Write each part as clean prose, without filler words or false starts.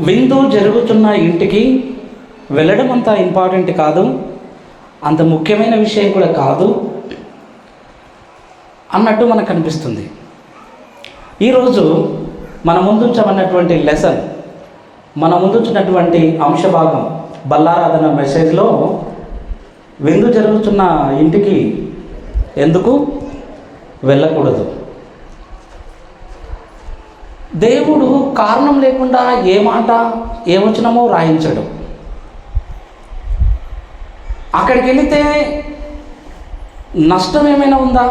విందు జరుగుతున్న ఇంటికి వెళ్ళడం అంత ఇంపార్టెంట్ కాదు, అంత ముఖ్యమైన విషయం కూడా కాదు అన్నట్టు మనకు అనిపిస్తుంది. ఈరోజు మన ముందుంచమన్నటువంటి లెసన్, మన ముందుంచినటువంటి అంశభాగం బల్లారాధన మెసేజ్లో విందు జరుగుతున్న ఇంటికి ఎందుకు వెళ్ళకూడదు. దేవుడు కారణం లేకుండా ఏ మాట ఏ వచనమో రాయించడు. అక్కడికి వెళితే నష్టం ఏమైనా ఉందా,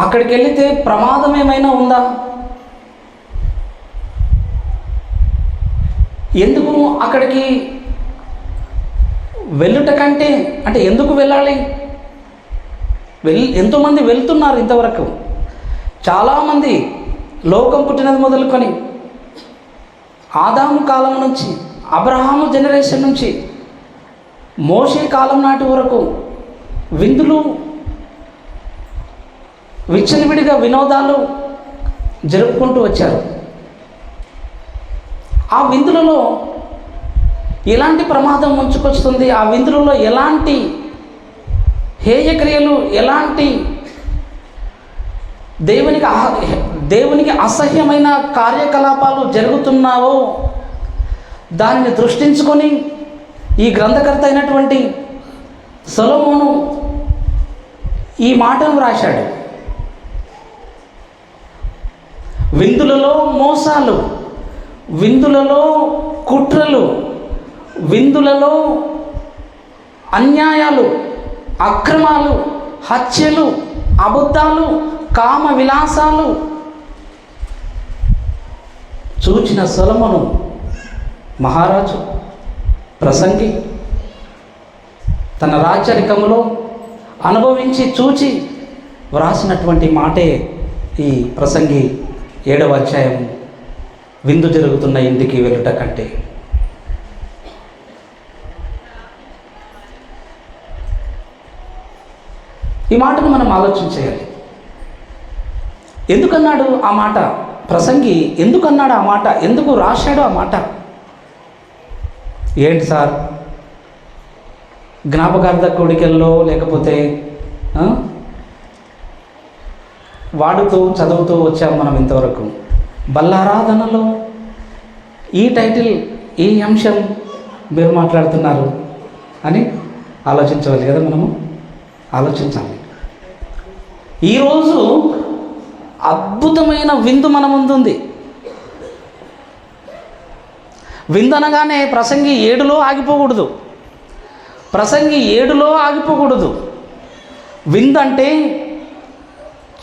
అక్కడికి వెళితే ప్రమాదం ఏమైనా ఉందా, ఎందుకు అక్కడికి వెళ్ళుట కంటే అంటే ఎందుకు వెళ్ళాలి? ఎంతోమంది వెళ్తున్నారు. ఇంతవరకు చాలామంది లోకం పుట్టినది మొదలుకొని ఆదాము కాలం నుంచి, అబ్రహాము జనరేషన్ నుంచి మోషే కాలం నాటి వరకు విందులు, విచ్చలవిడిగా వినోదాలు జరుపుకుంటూ వచ్చారు. ఆ విందులలో ఎలాంటి ప్రమాదం ముంచుకొస్తుంది, ఆ విందులలో ఎలాంటి హేయక్రియలు, ఎలాంటి దేవునికి అసహ్యమైన కార్యకలాపాలు జరుగుతున్నావో దానిని దృష్టించుకొని ఈ గ్రంథకర్త అయినటువంటి సొలొమోను ఈ మాటను రాశాడు. విందులలో మోసాలు, విందులలో కుట్రలు, విందులలో అన్యాయాలు, అక్రమాలు, హత్యలు, అబద్ధాలు, కామ విలాసాలు చూచిన సొలొమోను మహారాజు, ప్రసంగి, తన రాజ్యరికములో అనుభవించి చూచి వ్రాసినటువంటి మాటే ఈ ప్రసంగి 7వ అధ్యాయం, విందు జరుగుతున్న ఇంటికి వెళ్ళుట కంటే. ఈ మాటను మనం ఆలోచన చేయాలి. ఎందుకన్నాడు ఆ మాట ప్రసంగి? ఎందుకన్నాడు ఆ మాట? ఎందుకు రాశాడు ఆ మాట? ఏంటి సార్, జ్ఞాపకార్థ కోడికల్లో లేకపోతే వాడుతూ చదువుతూ వచ్చాం మనం ఇంతవరకు. బల్లారాధనలో ఈ టైటిల్, ఈ అంశం మీరు మాట్లాడుతున్నారు అని ఆలోచించవాలి కదా. మనము ఆలోచించాలి. ఈరోజు అద్భుతమైన విందు మన ముందుంది. విందు అనగానే ప్రసంగి 7లో ఆగిపోకూడదు, ప్రసంగి 7లో ఆగిపోకూడదు. విందు అంటే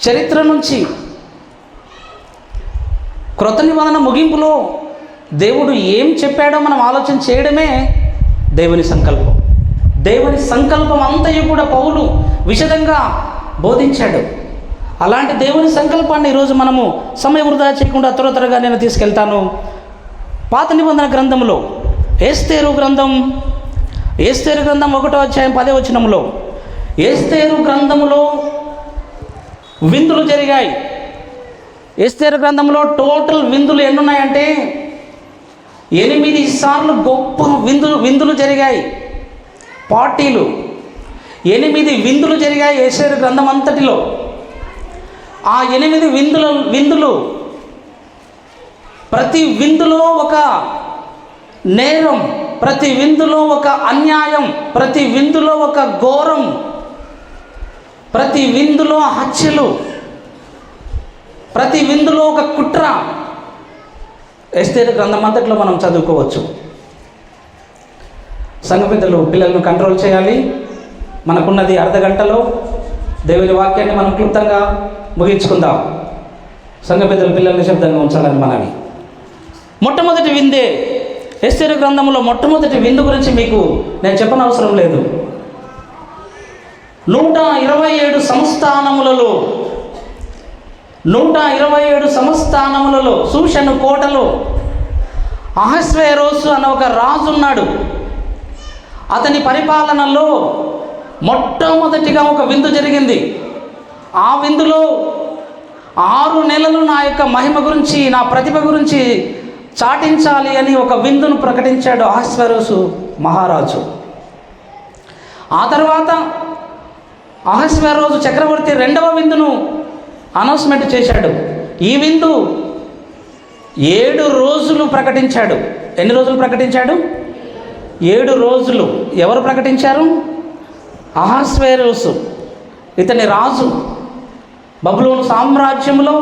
చరిత్ర నుంచి క్రొత్త నిబంధన ముగింపులో దేవుడు ఏం చెప్పాడో మనం ఆలోచన చేయడమే దేవుని సంకల్పం. దేవుని సంకల్పం అంతయు కూడా పౌలు విశదంగా బోధించాడు. అలాంటి దేవుని సంకల్పాన్ని ఈరోజు మనము సమయం వృధా చేయకుండా త్వరగా నేను తీసుకెళ్తాను. పాత నిబంధన గ్రంథంలో ఎస్తేరు గ్రంథం 1వ అధ్యాయం 10వ వచనంలో, ఎస్తేరు గ్రంథములో విందులు జరిగాయి. ఎస్తేరు గ్రంథంలో టోటల్ విందులు ఎన్నున్నాయంటే 8 సార్లు గొప్ప విందులు జరిగాయి. పార్టీలు 8 విందులు జరిగాయి ఎస్తేరు గ్రంథం అంతటిలో. ఆ 8 విందులు ప్రతి విందులో ఒక నేరం, ప్రతి విందులో ఒక అన్యాయం, ప్రతి విందులో ఒక ఘోరం, ప్రతి విందులో హత్యలు, ప్రతి విందులో ఒక కుట్ర ఎస్తేరు గ్రంథం అంతట్లో మనం చదువుకోవచ్చు. సంఘ పెద్దలు పిల్లలను కంట్రోల్ చేయాలి. మనకున్నది అర్ధగంటలో దేవుని వాక్యాన్ని మనం క్లుప్తంగా ముగించుకుందాం. సంఘ పెద్దలు పిల్లల్ని శబ్దంగా ఉంచాలని మనవి. మొట్టమొదటి విందే ఎస్తేరు గ్రంథంలో మొట్టమొదటి విందు గురించి మీకు నేను చెప్పనవసరం లేదు. 127 సంస్థానములలో 127 సంస్థానములలో షూషను కోటలో అహస్వేరోసు అనే ఒక రాజు ఉన్నాడు. అతని పరిపాలనలో మొట్టమొదటిగా ఒక విందు జరిగింది. ఆ విందులో 6 నెలలు నా యొక్క మహిమ గురించి, నా ప్రతిభ గురించి చాటించాలి అని ఒక విందును ప్రకటించాడు అహస్వేరోసు మహారాజు. ఆ తర్వాత అహస్వేరోసు చక్రవర్తి రెండవ విందును అనౌన్స్మెంట్ చేశాడు. ఈ విందు 7 రోజులు ప్రకటించాడు. ఎన్ని రోజులు ప్రకటించాడు? 7 రోజులు. ఎవరు ప్రకటించారు? అహస్వేరోసు. ఇతని రాజు. బబులోను సామ్రాజ్యంలో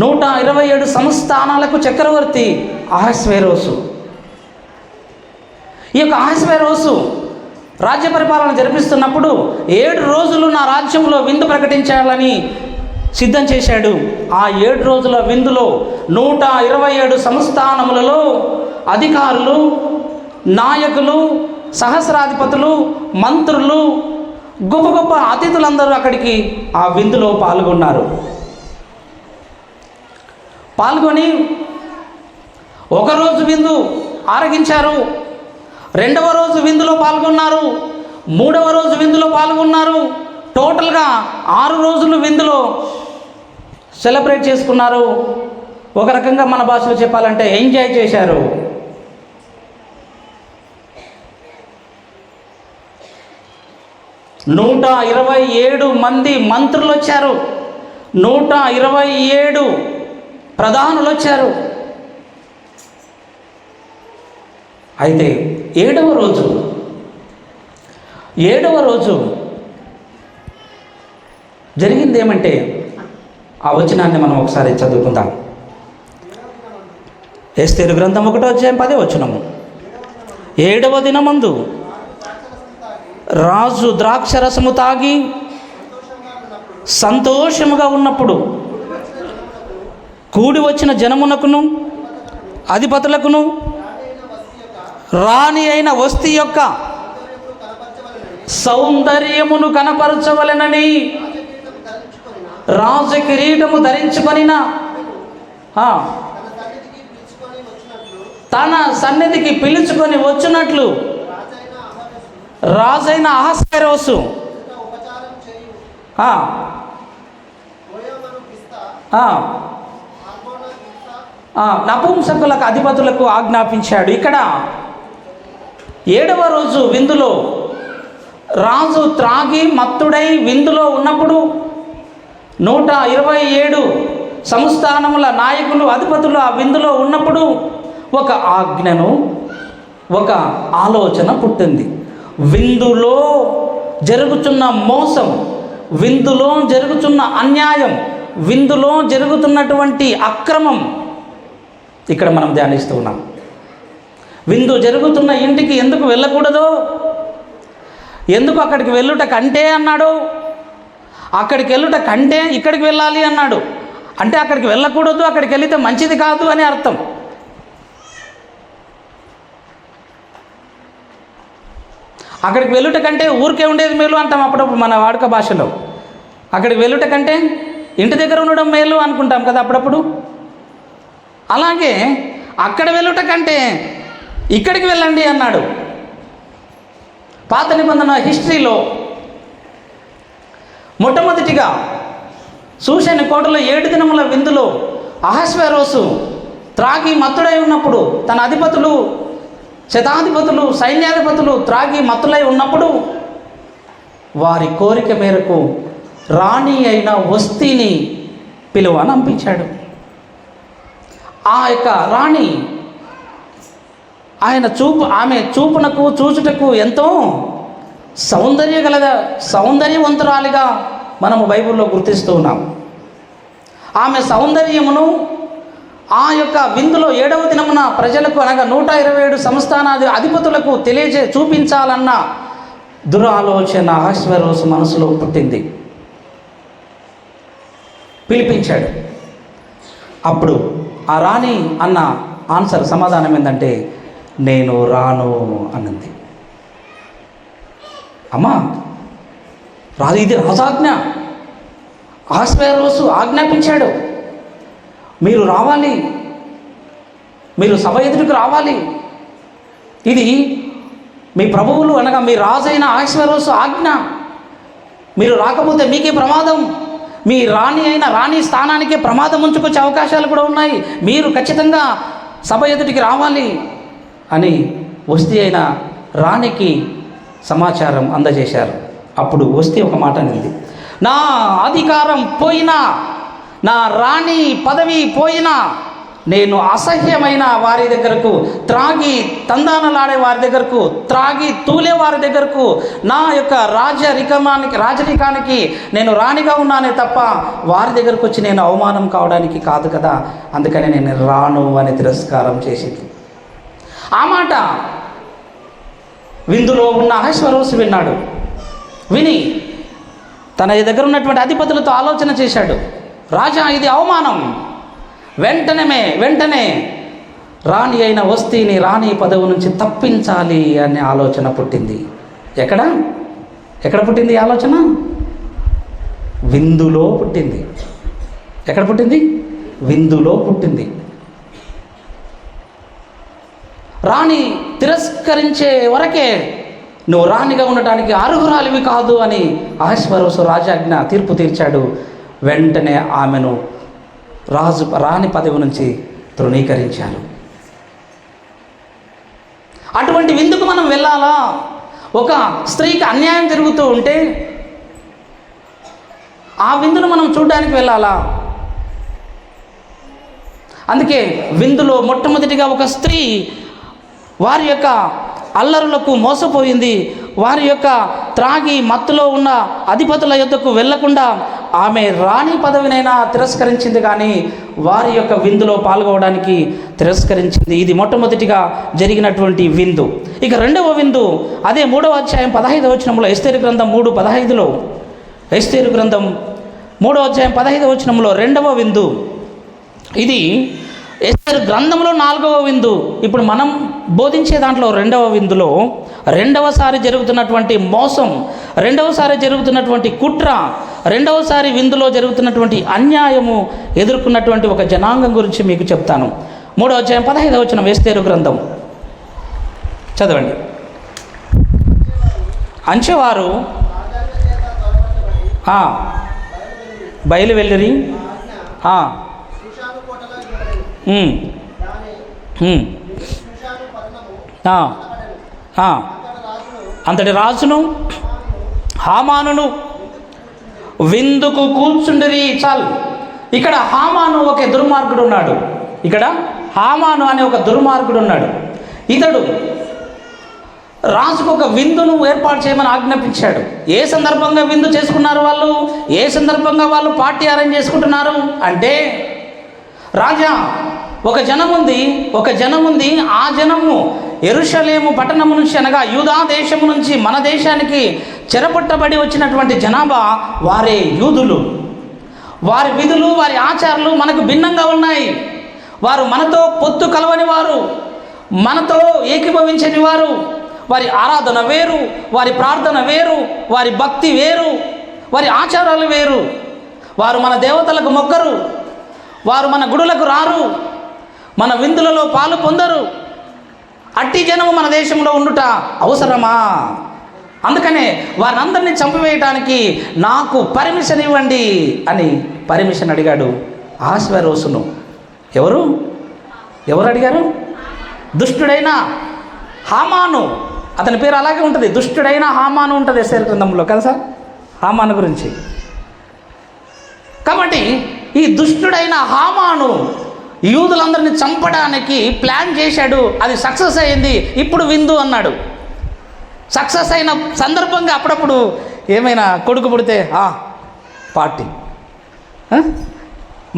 127 సంస్థానాలకు చక్రవర్తి అహస్వేరోసు. ఈ యొక్క అహస్వేరోసు రాజ్య పరిపాలన జరిపిస్తున్నప్పుడు 7 రోజులు నా రాజ్యంలో విందు ప్రకటించాలని సిద్ధం చేశాడు. ఆ 7 రోజుల విందులో 127 సంస్థానములలో అధికారులు, నాయకులు, సహస్రాధిపతులు, మంత్రులు, గొప్ప గొప్ప అతిథులందరూ అక్కడికి ఆ విందులో పాల్గొని ఒకరోజు విందు ఆరగించారు, రెండవ రోజు విందులో పాల్గొన్నారు, మూడవ రోజు విందులో పాల్గొన్నారు. టోటల్గా 6 రోజులు విందులో సెలబ్రేట్ చేసుకున్నారు. ఒక రకంగా మన భాషలో చెప్పాలంటే ఎంజాయ్ చేశారు. నూట 127 మంది మంత్రులు వచ్చారు, 127 ప్రధానులు వచ్చారు. అయితే 7వ రోజు జరిగింది ఏమంటే, ఆ వచనాన్ని మనం ఒకసారి చదువుకుందాం. ఎస్తేరు గ్రంథం 1:10 7వ దినమందు రాజు ద్రాక్షరసము తాగి సంతోషముగా ఉన్నప్పుడు కూడి వచ్చిన జనమునకును అధిపతులకును రాణి అయిన వస్తీ యొక్క సౌందర్యమును కనపరచవలెనని రాజ కిరీటము ధరించుకొనిన తన సన్నిధికి పిలుచుకొని వచ్చినట్లు రాజైన అహస్వేరోసు నపుంసకులకు అధిపతులకు ఆజ్ఞాపించాడు. ఇక్కడ 7వ రోజు విందులో రాజు త్రాగి మత్తుడై విందులో ఉన్నప్పుడు 127 సంస్థానముల నాయకులు, అధిపతులు ఆ విందులో ఉన్నప్పుడు ఒక ఆజ్ఞను, ఒక ఆలోచన పుట్టింది. విందులో జరుగుతున్న మోసం, విందులో జరుగుతున్న అన్యాయం, విందులో జరుగుతున్నటువంటి అక్రమం ఇక్కడ మనం ధ్యానిస్తూ ఉన్నాం. విందు జరుగుతున్న ఇంటికి ఎందుకు వెళ్ళకూడదు, ఎందుకు అక్కడికి వెళ్ళుట కంటే అన్నాడు, అక్కడికి వెళ్ళుట కంటే ఇక్కడికి వెళ్ళాలి అన్నాడు. అంటే అక్కడికి వెళ్ళకూడదు, అక్కడికి వెళితే మంచిది కాదు అని అర్థం. అక్కడికి వెళ్ళుట కంటే ఊరికే ఉండేది మేలు అంటాం అప్పుడప్పుడు మన వాడుక భాషలో. అక్కడికి వెళ్ళుట కంటే ఇంటి దగ్గర ఉండడం మేలు అనుకుంటాం కదా అప్పుడప్పుడు. అలాగే అక్కడ వెళ్ళుట కంటే ఇక్కడికి వెళ్ళండి అన్నాడు. పాత నిబంధన హిస్టరీలో మొట్టమొదటిగా షూషను కోటలో 7 దినముల విందులో అహస్వేరోసు త్రాగి మత్తుడై ఉన్నప్పుడు, తన అధిపతులు, శతాధిపతులు, సైన్యాధిపతులు త్రాగి మత్తులై ఉన్నప్పుడు వారి కోరిక మేరకు రాణి అయిన వస్తీని పిలువని పంపించాడు. ఆ యొక్క రాణి ఆమె చూపునకు చూచుటకు ఎంతో సౌందర్యవంతురాలిగా మనము బైబిల్లో గుర్తిస్తూ ఉన్నాం. ఆమె సౌందర్యమును ఆ యొక్క విందులో 7వ దినమున ప్రజలకు, అనగా 127 సంస్థానాది అధిపతులకు చూపించాలన్న దురాలోచన అహస్వేరోసు మనసులో పుట్టింది. పిలిపించాడు. అప్పుడు ఆ రాణి అన్న సమాధానం ఏంటంటే, నేను రాను అన్నది. అమ్మా రాజు, ఇది రాజాజ్ఞ. అహస్వేరోసు ఆజ్ఞాపించాడు, మీరు రావాలి, మీరు సభ ఎదుటికి రావాలి. ఇది మీ ప్రభువులు అనగా మీ రాజైన అహస్వేరోసు ఆజ్ఞ. మీరు రాకపోతే మీకే ప్రమాదం, మీ రాణి స్థానానికే ప్రమాదం ఉంచుకొచ్చే అవకాశాలు కూడా ఉన్నాయి, మీరు ఖచ్చితంగా సభ ఎదుటికి రావాలి అని వస్తీ అయిన రాణికి సమాచారం అందజేశారు. అప్పుడు వస్తీ ఒక మాట అనింది, నా అధికారం పోయినా, నా రాణి పదవి పోయినా, నేను అసహ్యమైన వారి దగ్గరకు, త్రాగి తందానలాడే వారి దగ్గరకు, త్రాగి తూలే వారి దగ్గరకు, నా యొక్క రాజరికానికి నేను రాణిగా ఉన్నానే తప్ప వారి దగ్గరకు వచ్చి నేను అవమానం కావడానికి కాదు కదా, అందుకని నేను రాను అని తిరస్కారం చేసింది. ఆ మాట విందులో ఉన్న అహశ్వరోసు విన్నాడు. విని తన దగ్గర ఉన్నటువంటి అధిపతులతో ఆలోచన చేశాడు, రాజా ఇది అవమానం, వెంటనే రాణి అయిన వస్తీని రాణి పదవి నుంచి తప్పించాలి అనే ఆలోచన పుట్టింది. ఎక్కడ పుట్టింది ఈ ఆలోచన? విందులో పుట్టింది. ఎక్కడ పుట్టింది? విందులో పుట్టింది. రాణి తిరస్కరించే వరకే నువ్వు రాణిగా ఉండటానికి అర్హురాలివి కాదు అని అహశ్వరోసు రాజాజ్ఞ తీర్పు తీర్చాడు. వెంటనే ఆమెను రాణి పదవి నుంచి తృణీకరించారు. అటువంటి విందుకు మనం వెళ్ళాలా? ఒక స్త్రీకి అన్యాయం జరుగుతూ ఉంటే ఆ విందును మనం చూడడానికి వెళ్ళాలా? అందుకే విందులో మొట్టమొదటిగా ఒక స్త్రీ వారి యొక్క అల్లరులకు మోసపోయింది. వారి యొక్క త్రాగి మత్తులో ఉన్న అధిపతుల యొద్దకు వెళ్లకుండా ఆమె రాణి పదవినైనా తిరస్కరించింది, కానీ వారి యొక్క విందులో పాల్గొనడానికి తిరస్కరించింది. ఇది మొట్టమొదటిగా జరిగినటువంటి విందు. ఇక రెండవ విందు అదే 3వ అధ్యాయం 15వ వచనంలో, ఎస్తేరు గ్రంథం 3:15లో, ఎస్తేరు గ్రంథం 3వ అధ్యాయం 15వ వచనంలో రెండవ విందు. ఇది ఎస్తేరు గ్రంథంలో 4వ విందు. ఇప్పుడు మనం బోధించే దాంట్లో రెండవ విందులో రెండవసారి జరుగుతున్నటువంటి మోసం, రెండవసారి జరుగుతున్నటువంటి కుట్ర, రెండవసారి విందులో జరుగుతున్నటువంటి అన్యాయము ఎదుర్కొన్నటువంటి ఒక జనాంగం గురించి మీకు చెప్తాను. 3వ అధ్యాయం 15వ వచనం ఎస్తేరు గ్రంథం చదవండి. అంచెవారు బయలు వెళ్ళిరి, అంతటి రాజును హామానును విందుకు కూర్చుండిరి. చాలు. ఇక్కడ హామాను ఒక దుర్మార్గుడు ఉన్నాడు. ఇక్కడ హామాను అనే ఒక దుర్మార్గుడు ఉన్నాడు. ఇతడు రాజుకు ఒక విందును ఏర్పాటు చేయమని ఆజ్ఞాపించాడు. ఏ సందర్భంగా విందు చేసుకున్నారు వాళ్ళు? ఏ సందర్భంగా వాళ్ళు పార్టీ అరేంజ్ చేసుకుంటున్నారు అంటే, రాజా ఒక జనం ఉంది, ఆ జనము యెరూషలేము పట్టణము నుంచి, అనగా యూదా దేశము నుంచి మన దేశానికి చెరపట్టబడి వచ్చినటువంటి జనాభా వారే యూదులు. వారి విధులు, వారి ఆచారాలు మనకు భిన్నంగా ఉన్నాయి. వారు మనతో పొత్తు కలవని వారు, మనతో ఏకీభవించని వారు. వారి ఆరాధన వేరు, వారి ప్రార్థన వేరు, వారి భక్తి వేరు, వారి ఆచారాలు వేరు. వారు మన దేవతలకు మొక్కరు, వారు మన గుడులకు రారు, మన విందులలో పాలు పొందరు. అట్టి జనము మన దేశంలో ఉండుట అవసరమా? అందుకనే వారందరినీ చంపివేయటానికి నాకు పర్మిషన్ ఇవ్వండి అని పర్మిషన్ అడిగాడు అహశ్వేరోసును. ఎవరు అడిగారు? దుష్టుడైన హామాను. అతని పేరు అలాగే ఉంటుంది, దుష్టుడైన హామాను ఉంటుంది ఎస్తేరు గ్రంథంలో కదా సార్, హామాను గురించి. కాబట్టి ఈ దుష్టుడైన హామాను యూదులందరినీ చంపడానికి ప్లాన్ చేశాడు. అది సక్సెస్ అయింది. ఇప్పుడు విందు అన్నాడు. సక్సెస్ అయిన సందర్భంగా అప్పుడప్పుడు ఏమైనా కొడుకు పుడితే పార్టీ,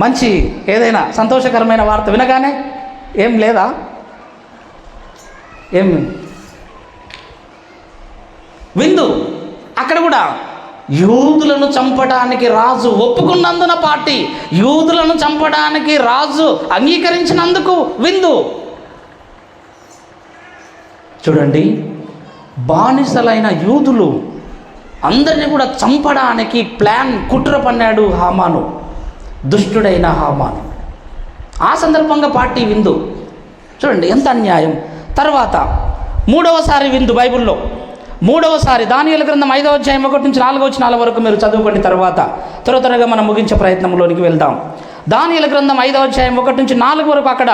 మంచి ఏదైనా సంతోషకరమైన వార్త వినగానే ఏం లేదా? ఏం విందు. అక్కడ కూడా యూదులను చంపడానికి రాజు ఒప్పుకున్నందున పార్టీ, యూదులను చంపడానికి రాజు అంగీకరించినందుకు విందు. చూడండి, బానిసలైన యూదులు అందరినీ కూడా చంపడానికి కుట్ర పన్నాడు హామాను, దుష్టుడైన హామాను. ఆ సందర్భంగా పార్టీ విందు. చూడండి ఎంత అన్యాయం. తర్వాత 3వసారి విందు బైబిల్లో మూడవసారి దానియేలు గ్రంథం 5వ అధ్యాయం 1 నుంచి 4వ వచనాల వరకు మీరు చదువుకుని తర్వాత త్వరగా మనం ముగించే ప్రయత్నంలోనికి వెళ్దాం. దానియేలు గ్రంథం 5వ అధ్యాయం 1 నుంచి 4 వరకు అక్కడ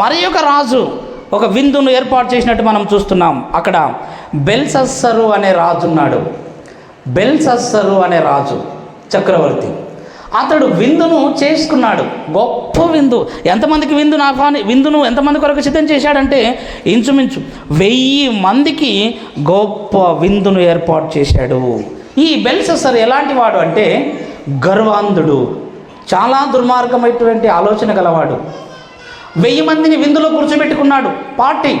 మరి ఒక రాజు ఒక విందును ఏర్పాటు చేసినట్టు మనం చూస్తున్నాం. అక్కడ బెల్షస్సరు అనే రాజు ఉన్నాడు. బెల్షస్సరు అనే రాజు చక్రవర్తి. అతడు విందును చేసుకున్నాడు, గొప్ప విందు. ఎంతమందికి విందును ఎంతమంది కొరకు సిద్ధం చేశాడంటే ఇంచుమించు 1000 మందికి గొప్ప విందును ఏర్పాటు చేశాడు. ఈ బెల్షస్సరు ఎలాంటి వాడు అంటే గర్వాంధుడు, చాలా దుర్మార్గమైనటువంటి ఆలోచన గలవాడు. 1000 మందిని విందులో కూర్చోబెట్టుకున్నాడు. పార్టీ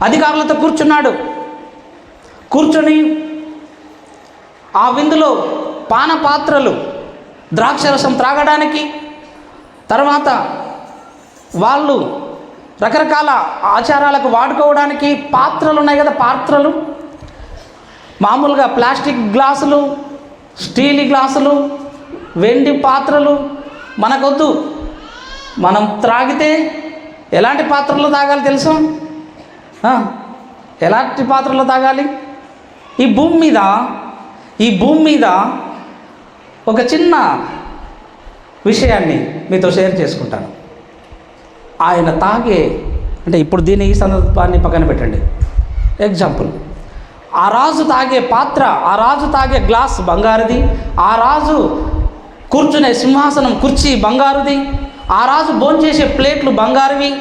అధికారులతో కూర్చొని ఆ విందులో పానపాత్రలు, ద్రాక్షరసం త్రాగడానికి, తర్వాత వాళ్ళు రకరకాల ఆచారాలకు వాడుకోవడానికి పాత్రలు ఉన్నాయి కదా, పాత్రలు మామూలుగా ప్లాస్టిక్ గ్లాసులు, స్టీల్ గ్లాసులు, వెండి పాత్రలు మనకొద్దు. మనం త్రాగితే ఎలాంటి పాత్రలో తాగాలి తెలుసా? ఎలాంటి పాత్రలో తాగాలి? ఈ భూమి మీద ఒక చిన్న విషయాన్ని మీతో షేర్ చేసుకుంటాను. ఆయన తాగే, అంటే ఇప్పుడు ఈ సందర్భాన్ని పక్కన పెట్టండి, ఎగ్జాంపుల్, ఆ రాజు తాగే పాత్ర, ఆ రాజు తాగే గ్లాస్ బంగారుది, ఆ రాజు కూర్చునే సింహాసనం కుర్చీ బంగారుది, ఆ రాజు భోంచేసే ప్లేట్లు బంగారువి,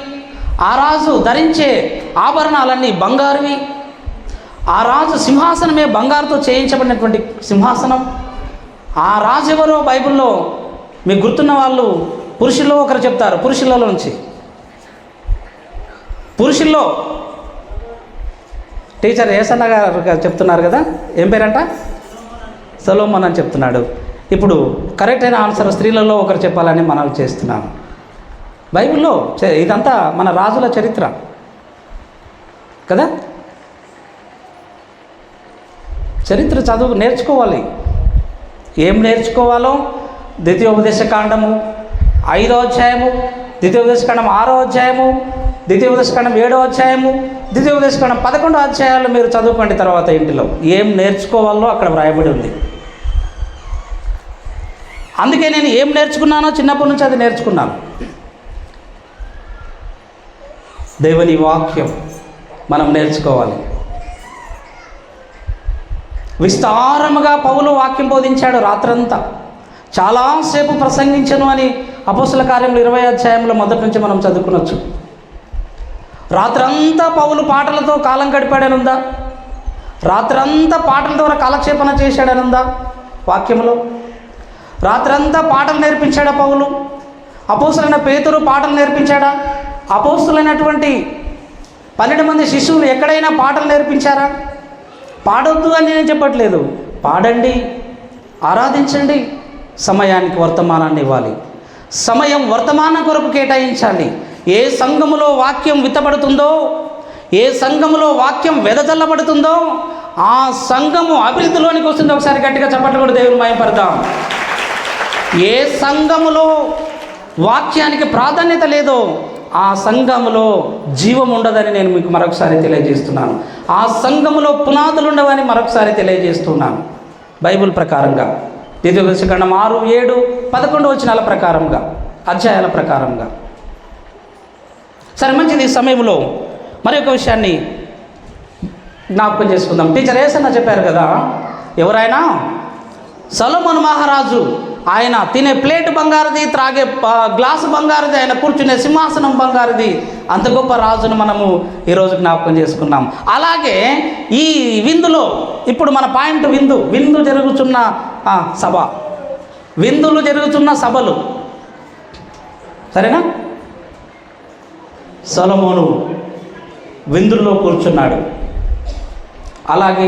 ఆ రాజు ధరించే ఆభరణాలన్నీ బంగారువి, ఆ రాజు సింహాసనమే బంగారుతో చేయించబడినటువంటి సింహాసనం. ఆ రాజు ఎవరో బైబిల్లో మీకు గుర్తున్న వాళ్ళు పురుషుల్లో ఒకరు చెప్తారు. పురుషుల్లో టీచర్ ఏసన్న గారు చెప్తున్నారు కదా, ఏం పేరంట? సొలొమోన్ అని చెప్తున్నాడు. ఇప్పుడు కరెక్ట్ అయిన ఆన్సర్ స్త్రీలలో ఒకరు చెప్పాలని మనం చేస్తున్నాను. బైబిల్లో ఇదంతా మన రాజుల చరిత్ర కదా. చరిత్ర చదువు నేర్చుకోవాలి. ఏం నేర్చుకోవాలో ద్వితీయోపదేశకాండము 5వ అధ్యాయము, ద్వితీయోపదేశకాండం 6వ అధ్యాయము, ద్వితీయోపదేశకాండం 7వ అధ్యాయము, ద్వితీయోపదేశకాండం 11వ అధ్యాయాలు మీరు చదువుకోండి. తర్వాత ఇంటిలో ఏం నేర్చుకోవాలో అక్కడ వ్రాయబడి ఉంది. అందుకే నేను ఏం నేర్చుకున్నానో చిన్నప్పటి నుంచి అది నేర్చుకున్నాను. దేవుని వాక్యం మనం నేర్చుకోవాలి. విస్తారముగా పౌలు వాక్యం బోధించాడు రాత్రంతా, చాలాసేపు ప్రసంగించను అని అపోస్తల కార్యములు 20వ అధ్యాయంలో మొదటి నుంచి మనం చదువుకునొచ్చు. రాత్రంతా పౌలు పాటలతో కాలం గడిపాడనుందా? రాత్రంతా పాటల ద్వారా కాలక్షేపణ చేశాడనుందా? వాక్యంలో రాత్రంతా పాటలు నేర్పించాడా పౌలు? అపోస్తలైన పేతురు పాటలు నేర్పించాడా? అపోస్తలైనటువంటి 12 మంది శిష్యులు ఎక్కడైనా పాటలు నేర్పించారా? పాడొద్దు అని నేను చెప్పట్లేదు, పాడండి, ఆరాధించండి. సమయానికి వర్తమానాన్ని ఇవ్వాలి. సమయం వర్తమానం కొరకు కేటాయించాలి. ఏ సంఘములో వాక్యం విత్తబడుతుందో, ఏ సంఘములో వాక్యం వెదజల్లబడుతుందో ఆ సంఘము అభివృద్ధిలోనికి వస్తుంది. ఒకసారి గట్టిగా చప్పట్లు కూడా దేవుని మహిమపడదాం. ఏ సంఘములో వాక్యానికి ప్రాధాన్యత లేదో ఆ సంఘములో జీవం ఉండదని నేను మీకు మరొకసారి తెలియజేస్తున్నాను. ఆ సంఘములో పునాదులు ఉండవని మరొకసారి తెలియజేస్తున్నాను. బైబిల్ ప్రకారంగా ద్వితీయోపదేశకాండం 6, 7, 11 వచనాల ప్రకారంగా, అధ్యాయాల ప్రకారంగా. సరే, మంచిది. ఈ సమయంలో మరి ఒక విషయాన్ని జ్ఞాపకం చేసుకుందాం. టీచర్ ఏసన్న చెప్పారు కదా, ఎవరైనా సొలొమోను మహారాజు, ఆయన తినే ప్లేట్ బంగారుది, త్రాగే గ్లాసు బంగారుది, ఆయన కూర్చునే సింహాసనం బంగారుది. అంత గొప్ప రాజును మనము ఈరోజు జ్ఞాపకం చేసుకున్నాం. అలాగే ఈ విందులో ఇప్పుడు మన పాయింట్ విందు జరుగుతున్న సభ, విందులు జరుగుతున్న సభలు, సరేనా? సొలొమోను విందుల్లో కూర్చున్నాడు. అలాగే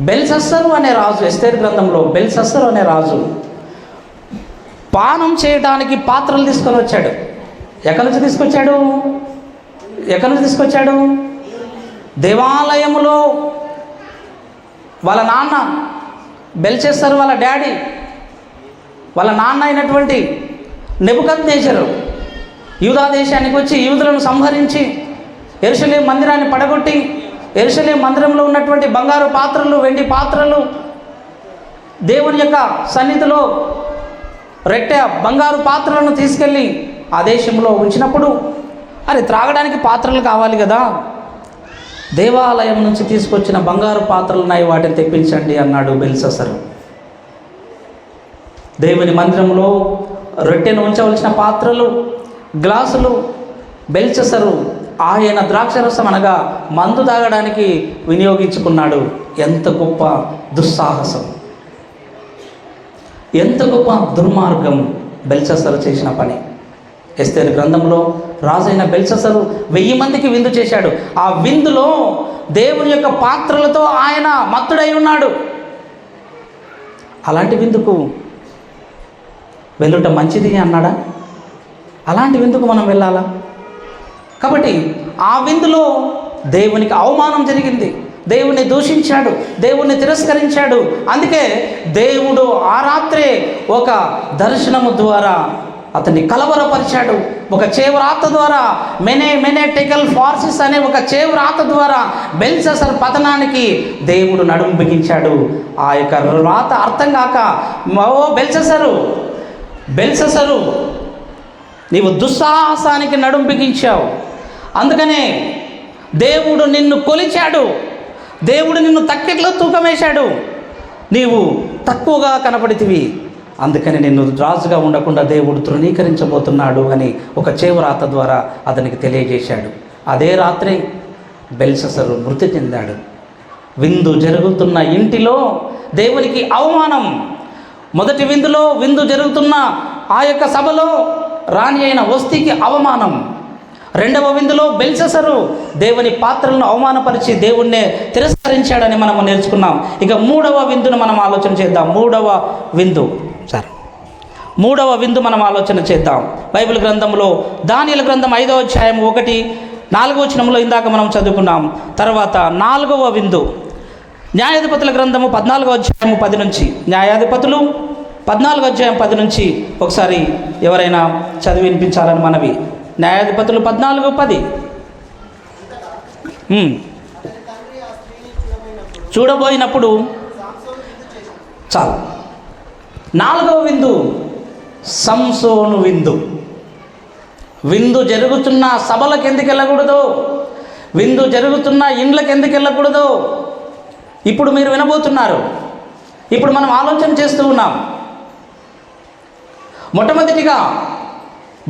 బెల్షస్సరు అనే రాజు, ఎస్తేరు గ్రంథంలో బెల్షస్సరు అనే రాజు పానం చేయడానికి పాత్రలు తీసుకొని వచ్చాడు. ఎక్కడి నుంచి తీసుకొచ్చాడు? దేవాలయములో వాళ్ళ నాన్న బెల్షస్సరు, వాళ్ళ డాడీ, వాళ్ళ నాన్న అయినటువంటి నెబుకద్నెజరు యూదా దేశానికి వచ్చి యూదులను సంహరించి యెరూషలేము మందిరాన్ని పడగొట్టి యెరూషలేము మందిరంలో ఉన్నటువంటి బంగారు పాత్రలు, వెండి పాత్రలు, దేవుని యొక్క సన్నిధిలో రెట్టె బంగారు పాత్రలను తీసుకెళ్ళి ఆ దేశంలో ఉంచినప్పుడు, అరే త్రాగడానికి పాత్రలు కావాలి కదా, దేవాలయం నుంచి తీసుకొచ్చిన బంగారు పాత్రలు ఉన్నాయి, వాటిని తెప్పించండి అన్నాడు బెల్షస్సరు. దేవుని మందిరంలో రొట్టెను ఉంచవలసిన పాత్రలు, గ్లాసులు బెల్షస్సరు ఆయన ద్రాక్షరసం అనగా మందు తాగడానికి వినియోగించుకున్నాడు. ఎంత గొప్ప దుస్సాహసం, ఎంత గొప్ప దుర్మార్గం బెల్షస్సరు చేసిన పని. ఎస్తేరు గ్రంథంలో రాజైన బెల్షస్సరు 1000 మందికి విందు చేశాడు. ఆ విందులో దేవుని యొక్క పాత్రలతో ఆయన మత్తుడై ఉన్నాడు. అలాంటి విందుకు వెళ్ళుట మంచిది అన్నాడా? అలాంటి విందుకు మనం వెళ్ళాలా? కాబట్టి ఆ విందులో దేవునికి అవమానం జరిగింది, దేవుణ్ణి దూషించాడు, దేవుణ్ణి తిరస్కరించాడు. అందుకే దేవుడు ఆ రాత్రే ఒక దర్శనము ద్వారా అతన్ని కలవరపరిచాడు. ఒక చేవ్రాత ద్వారా మెనే టెకల్ ఫార్సిస్ అనే ఒక చేవ్రాత ద్వారా బెల్షస్సరు పతనానికి దేవుడు నడుము బిగించాడు. ఆ యొక్క రాత అర్థం కాక, ఓ బెల్షస్సరు నీవు దుస్సాహసానికి నడుము బిగించావు, అందుకనే దేవుడు నిన్ను కొలిచాడు, దేవుడు నిన్ను తక్కెట్లో తూకం వేశాడు, నీవు తక్కువగా కనపడితివి, అందుకని నిన్ను రాజుగా ఉండకుండా దేవుడు తృణీకరించబోతున్నాడు అని ఒక చేవ్రాత ద్వారా అతనికి తెలియజేశాడు. అదే రాత్రి బెల్షస్సరు మృతి చెందాడు. విందు జరుగుతున్న ఇంటిలో దేవునికి అవమానం. మొదటి విందులో విందు జరుగుతున్న ఆ యొక్క సభలో రాణి అయిన వస్తీకి అవమానం. రెండవ విందులో బెల్షస్సరు దేవుని పాత్రలను అవమానపరిచి దేవుణ్ణే తిరస్కరించాడని మనము నేర్చుకున్నాం. ఇక మూడవ విందును మనం ఆలోచన చేద్దాం. మూడవ విందు మనం ఆలోచన చేద్దాం. బైబిల్ గ్రంథంలో దానియేలు గ్రంథం 5వ అధ్యాయం 1-4 వచనంలో ఇందాక మనం చదువుకున్నాం. తర్వాత 4వ విందు న్యాయాధిపతుల గ్రంథము 14వ అధ్యాయం 10 నుంచి, న్యాయాధిపతులు 14వ అధ్యాయం 10 నుంచి ఒకసారి ఎవరైనా చదివి వినిపించాలని మనవి. న్యాయాధిపతులు 14:10. చూడబోయినప్పుడు చాలు. 4వ విందు సంసోను విందు. విందు జరుగుతున్న సభలకు ఎందుకు వెళ్ళకూడదు, విందు జరుగుతున్న ఇండ్లకు ఎందుకు వెళ్ళకూడదు ఇప్పుడు మీరు వినబోతున్నారు. ఇప్పుడు మనం ఆలోచన చేస్తూ ఉన్నాం. మొట్టమొదటిగా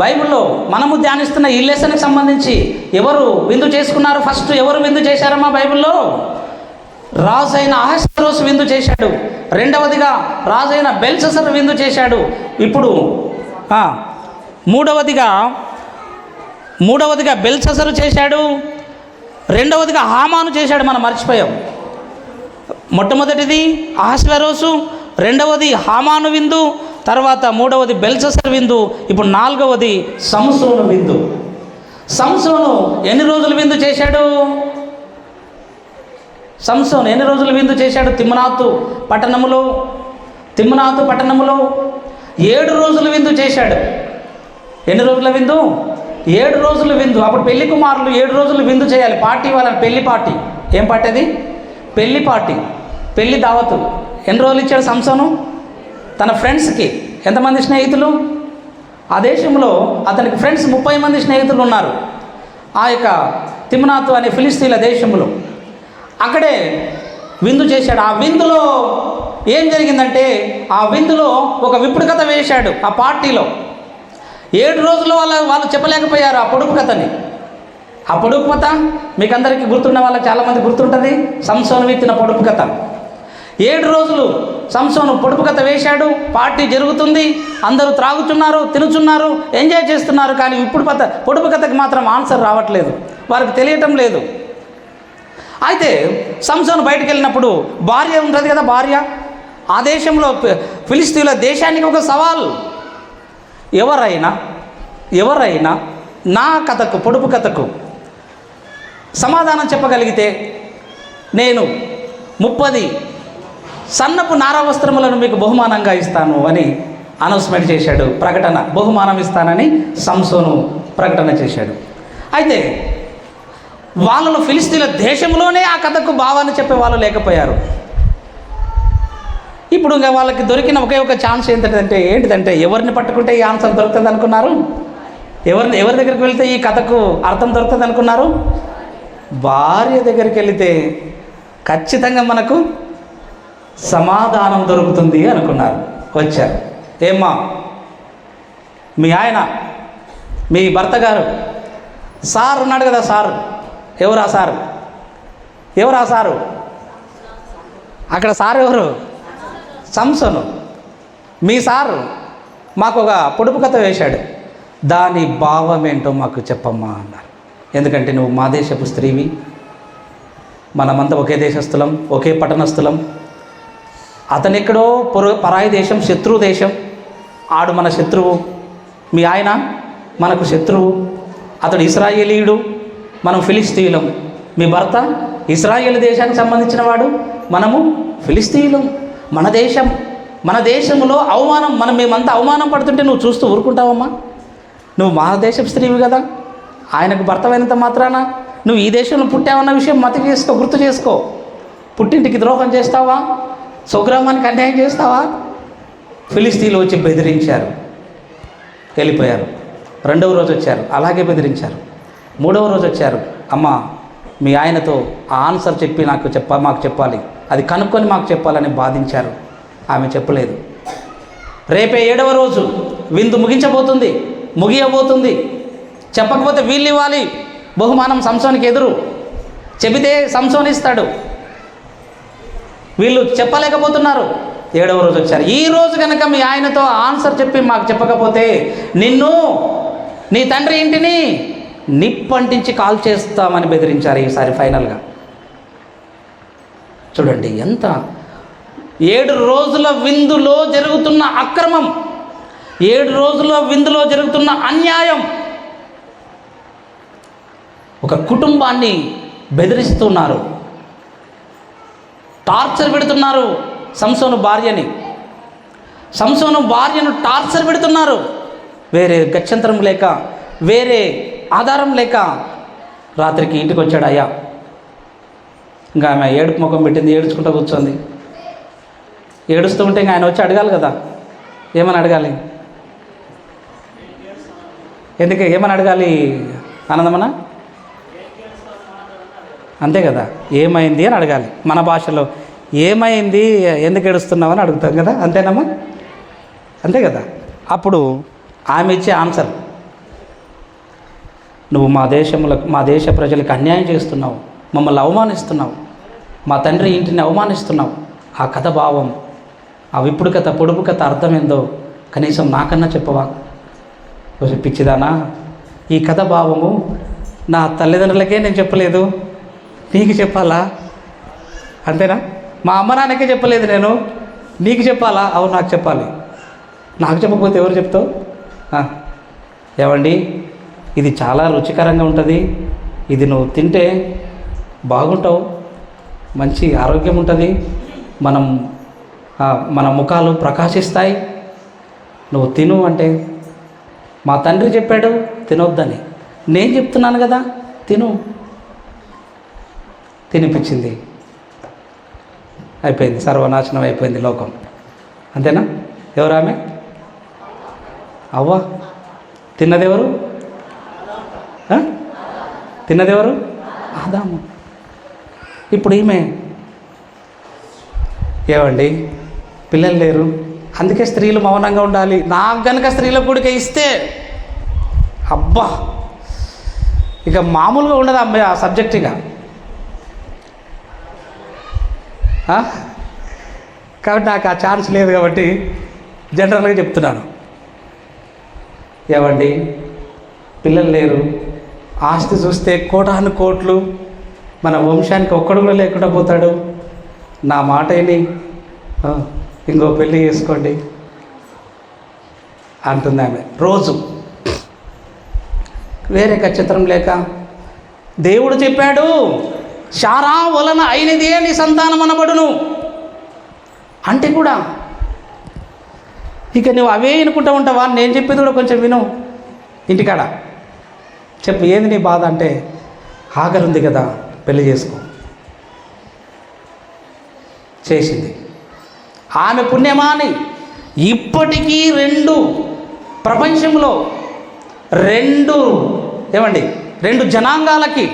బైబిల్లో మనము ధ్యానిస్తున్న ఈ లెసన్కి సంబంధించి ఎవరు విందు చేసుకున్నారు? ఫస్ట్ ఎవరు విందు చేశారమ్మా బైబిల్లో? రాజైన అహష్వేరోషు విందు చేశాడు. రెండవదిగా రాజైన బెల్షస్సరు విందు చేశాడు. ఇప్పుడు మూడవదిగా బెల్షస్సరు చేశాడు. రెండవదిగా హామాను చేశాడు. మనం మర్చిపోయాం. మొట్టమొదటిది అహష్వేరోషు, రెండవది హామాను విందు, తర్వాత మూడవది బెల్షస్సరు విందు, ఇప్పుడు 4వది సంసోను విందు. సంసోను ఎన్ని రోజులు విందు చేశాడు? సంసోను ఎన్ని రోజులు విందు చేశాడు? తిమ్నాతు పట్టణములో 7 రోజులు విందు చేశాడు. ఎన్ని రోజుల విందు? 7 రోజుల విందు. అప్పుడు పెళ్లి కుమారులు 7 రోజులు విందు చేయాలి. పార్టీ వాళ్ళని, పెళ్లి పార్టీ. ఏం పార్టీ అది? పెళ్లి పార్టీ, పెళ్లి దావతు. ఎన్ని రోజులు ఇచ్చాడు సంసోను? తన ఫ్రెండ్స్కి. ఎంతమంది స్నేహితులు? ఆ దేశంలో అతనికి ఫ్రెండ్స్ 30 మంది స్నేహితులు ఉన్నారు. ఆ యొక్క తిమ్నాతు అనే ఫిలిస్తీన్ల దేశంలో అక్కడే విందు చేశాడు. ఆ విందులో ఏం జరిగిందంటే, ఆ విందులో ఒక విప్పుడు కథ వేశాడు. ఆ పార్టీలో 7 రోజులు వాళ్ళు చెప్పలేకపోయారు ఆ పొడుపు కథని. ఆ పొడుపు కథ మీకు అందరికీ గుర్తున్న వాళ్ళకి చాలామంది గుర్తుంటుంది. సంసోను విత్తిన పొడుపు కథ. 7 రోజులు సంసోను పొడుపు కథ వేశాడు. పార్టీ జరుగుతుంది, అందరూ త్రాగుతున్నారు, తినుచున్నారు, ఎంజాయ్ చేస్తున్నారు. కానీ ఇప్పుడు పొడుపు కథకి మాత్రం ఆన్సర్ రావట్లేదు, వారికి తెలియటం లేదు. అయితే సంసోను బయటకు వెళ్ళినప్పుడు భార్య ఉంటుంది కదా, భార్య. ఆ దేశంలో ఫిలిస్తీన్ల దేశానికి ఒక సవాల్. ఎవరైనా నా కథకు, పొడుపు కథకు సమాధానం చెప్పగలిగితే నేను 30 సన్నపు నార వస్త్రములను మీకు బహుమానంగా ఇస్తాను అని అనౌన్స్మెంట్ చేశాడు. ప్రకటన, బహుమానం ఇస్తానని సంసోను ప్రకటన చేశాడు. అయితే వాళ్ళలో ఫిలిస్తీన్ల దేశంలోనే ఆ కథకు భావాన్ని చెప్పే వాళ్ళు లేకపోయారు. ఇప్పుడు ఇంకా వాళ్ళకి దొరికిన ఒకే ఒక ఛాన్స్ ఏంటిదంటే ఎవరిని పట్టుకుంటే ఈ ఆన్సర్ దొరుకుతుంది అనుకున్నారు? ఎవరి దగ్గరికి వెళ్తే ఈ కథకు అర్థం దొరుకుతుంది అనుకున్నారు? భార్య దగ్గరికి వెళితే ఖచ్చితంగా మనకు సమాధానం దొరుకుతుంది అనుకున్నారు. వచ్చారు. ఏమ్మా, మీ ఆయన, మీ భర్త గారు, సార్ ఉన్నాడు కదా, సార్ ఎవరా సారు? ఎవరా సారు? అక్కడ సార్ ఎవరు? సంసోను. మీ సారు మాకు ఒక పొడుపు కథ వేశాడు, దాని భావం ఏంటో మాకు చెప్పమ్మా అన్నారు. ఎందుకంటే నువ్వు మా దేశపు స్త్రీవి, మనమంతా ఒకే దేశస్థులం, ఒకే పట్టణస్థులం. అతనెక్కడో పరాయి దేశం, శత్రువు దేశం. ఆడు మన శత్రువు, మీ ఆయన మనకు శత్రువు. అతడు ఇశ్రాయేలీయుడు, మనం ఫిలిస్తీయులం. మీ భర్త ఇశ్రాయేల్ దేశానికి సంబంధించిన వాడు, మనము ఫిలిస్తీయులం. మన దేశంలో అవమానం, మేమంతా అవమానం పడుతుంటే నువ్వు చూస్తూ ఊరుకుంటావమ్మా? నువ్వు మా దేశపు స్త్రీవి కదా, ఆయనకు భర్తమైనంత మాత్రాన నువ్వు ఈ దేశంలో పుట్టావన్న విషయం గుర్తు చేసుకో. పుట్టింటికి ద్రోహం చేస్తావా? స్వగ్రామానికి అన్యాయం చేస్తావా? ఫిలిస్తీన్లు వచ్చి బెదిరించారు, వెళ్ళిపోయారు. 2వ రోజు వచ్చారు, అలాగే బెదిరించారు. 3వ రోజు వచ్చారు, అమ్మా మీ ఆయనతో ఆ ఆన్సర్ చెప్పి మాకు చెప్పాలి, అది కనుక్కొని మాకు చెప్పాలని బాధించారు. ఆమె చెప్పలేదు. రేపే 7వ రోజు విందు ముగియబోతుంది. చెప్పకపోతే వీళ్ళు ఇవ్వాలి బహుమానం సంసోనికి ఎదురు. చెబితే సంసోన్ ఇస్తాడు. వీళ్ళు చెప్పలేకపోతున్నారు. 7వ రోజు వచ్చారు. ఈ రోజు కనుక మీ ఆయనతో ఆన్సర్ చెప్పి మాకు చెప్పకపోతే నిన్ను, నీ తండ్రి ఇంటిని నిప్పంటించి కాల్ చేస్తామని బెదిరించారు. ఈసారి ఫైనల్గా చూడండి, ఎంత 7 రోజుల విందులో జరుగుతున్న అక్రమం, 7 రోజుల విందులో జరుగుతున్న అన్యాయం. ఒక కుటుంబాన్ని బెదిరిస్తున్నారు, టార్చర్ పెడుతున్నారు. సంసోను భార్యను టార్చర్ పెడుతున్నారు. వేరే గత్యంతరం లేక, వేరే ఆధారం లేక రాత్రికి ఇంటికి వచ్చాడు అయ్యా. ఇంకా ఆమె ఏడుపు ముఖం పెట్టింది, ఏడుచుకుంటూ కూర్చోంది. ఏడుస్తూ ఉంటే ఇంకా ఆయన వచ్చి అడగాలి కదా, ఏమని అడగాలి? ఏమని అడగాలి? ఆనందమన్నా అంతే కదా, ఏమైంది అని అడగాలి. మన భాషలో ఏమైంది, ఎందుకు ఏడుస్తున్నావు అని అడుగుతాం కదా, అంతేనమ్మా? అంతే కదా. అప్పుడు ఆమె ఇచ్చే ఆన్సర్, నువ్వు మా దేశ ప్రజలకు అన్యాయం చేస్తున్నావు, మమ్మల్ని అవమానిస్తున్నావు, మా తండ్రి ఇంటిని అవమానిస్తున్నావు. ఆ కథ భావం, ఆ విప్పుడు కథ, పొడుపు కథ అర్థం ఏందో కనీసం నాకన్నా చెప్పవా? పిచ్చిదానా, ఈ కథ భావము నా తల్లిదండ్రులకే నేను చెప్పలేదు, నీకు చెప్పాలా? అంతేనా? మా అమ్మ నాన్నకే చెప్పలేదు నేను, నీకు చెప్పాలా? అవును, నాకు చెప్పాలి. నాకు చెప్పకపోతే ఎవరు చెప్తావు? ఏమండి, ఇది చాలా రుచికరంగా ఉంటుంది, ఇది నువ్వు తింటే బాగుంటావు, మంచి ఆరోగ్యం ఉంటుంది, మన ముఖాలు ప్రకాశిస్తాయి, నువ్వు తిను అంటే, మా తండ్రి చెప్పాడు తినొద్దని, నేను చెప్తున్నాను కదా తిను. తినిపించింది, అయిపోయింది, సర్వనాశనం అయిపోయింది లోకం. అంతేనా? ఎవరు ఆమె? అవ్వ. తిన్నదెవరు? తిన్నదెవరు? ఆదాము. ఇప్పుడు ఈమె. ఏమండి, పిల్లలు లేరు, అందుకే స్త్రీలు మౌనంగా ఉండాలి. నాకు కనుక స్త్రీల కూడిక ఇస్తే అబ్బా, ఇక మామూలుగా ఉండదు అమ్మాయి ఆ సబ్జెక్ట్. ఇక కాబట్టి నాకు ఆ ఛాన్స్ లేదు కాబట్టి జనరల్గా చెప్తున్నాను. ఏమండి, పిల్లలు లేరు, ఆస్తి చూస్తే కోటాను కోట్లు, మన వంశానికి ఒక్కడు కూడా లేకుండా పోతాడు, నా మాట విని ఇంకో పెళ్ళి చేసుకోండి అంటుంది ఆమె. రోజు వేరే ఖచ్చితం లేక, దేవుడు చెప్పాడు శారా వలన అయినదే నీ సంతానం అనబడును అంటే కూడా ఇక నువ్వు అవే అనుకుంటూ ఉంటావా? నేను చెప్పేది కూడా కొంచెం విను ఇంటికాడ. చెప్పు, ఏంది నీ బాధ అంటే, హాగర్ ఉంది కదా, పెళ్లి చేసుకో చేసింది. ఆమె పుణ్యమాని ఇప్పటికీ ప్రపంచంలో రెండు జనాంగాలకి